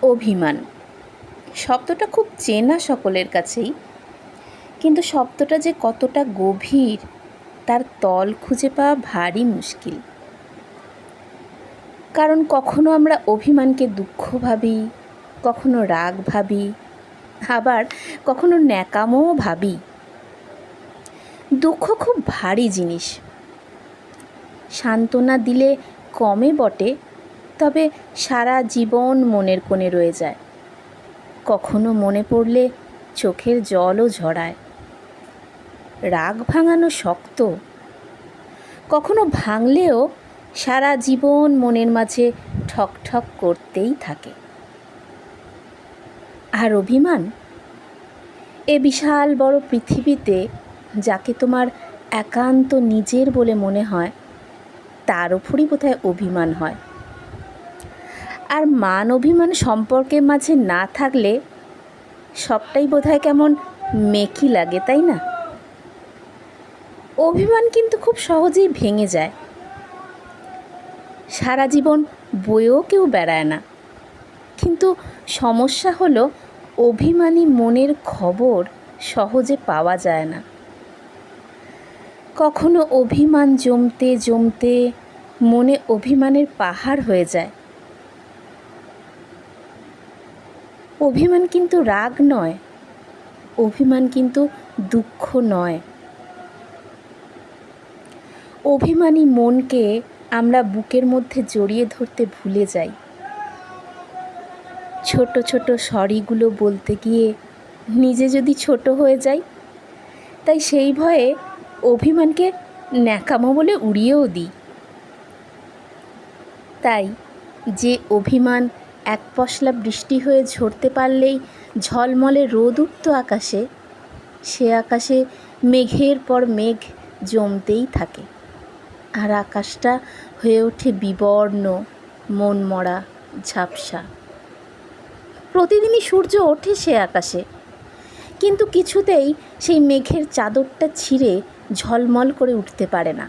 অভিমান শব্দটা খুব চেনা সকলের কাছেই, কিন্তু শব্দটা যে কতটা গভীর তার তল খুঁজে পাওয়া ভারী মুশকিল। কারণ কখনো আমরা অভিমানকে দুঃখ ভাবি, কখনো রাগ ভাবি, আবার কখনো ন্যাকামোও ভাবি। দুঃখ খুব ভারী জিনিস, সান্ত্বনা দিলে কমে বটে, তবে সারা জীবন মনের কোণে রয়ে যায়। কখনো মনে পড়লে চোখের জলও ঝরায়। রাগ ভাঙানো শক্ত, কখনো ভাঙলেও সারা জীবন মনের মাঝে ঠক ঠক করতেই থাকে। আর অভিমান, এ বিশাল বড় পৃথিবীতে যাকে তোমার একান্ত নিজের বলে মনে হয় তার উপরই বোধহয় অভিমান হয়। আর মান অভিমান সম্পর্কের মাঝে না থাকলে সবটাই বোধহয় কেমন মেকি লাগে, তাই না? অভিমান কিন্তু খুব সহজেই ভেঙে যায়, সারা জীবন বয়েও কেউ বেড়ায় না। কিন্তু সমস্যা হলো অভিমানী মনের খবর সহজে পাওয়া যায় না। কখনো অভিমান জমতে জমতে মনে অভিমানের পাহাড় হয়ে যায়। অভিমান কিন্তু রাগ নয়, অভিমান কিন্তু দুঃখ নয়। অভিমানী মনকে আমরা বুকের মধ্যে জড়িয়ে ধরতে ভুলে যাই। ছোট ছোট সরিগুলো বলতে গিয়ে নিজে যদি ছোট হয়ে যাই, তাই সেই ভয়ে অভিমানকে ন্যাকামো বলে উড়িয়েও দিই। তাই যে অভিমান এক পশলা বৃষ্টি হয়ে ঝরতে পারলেই ঝলমলে রোদ উঠত আকাশে, সে আকাশে মেঘের পর মেঘ জমতেই থাকে, আর আকাশটা হয়ে ওঠে বিবর্ণ, মনমরা, ঝাপসা। প্রতিদিনই সূর্য ওঠে সে আকাশে, কিন্তু কিছুতেই সেই মেঘের চাদরটা ছিঁড়ে ঝলমল করে উঠতে পারে না।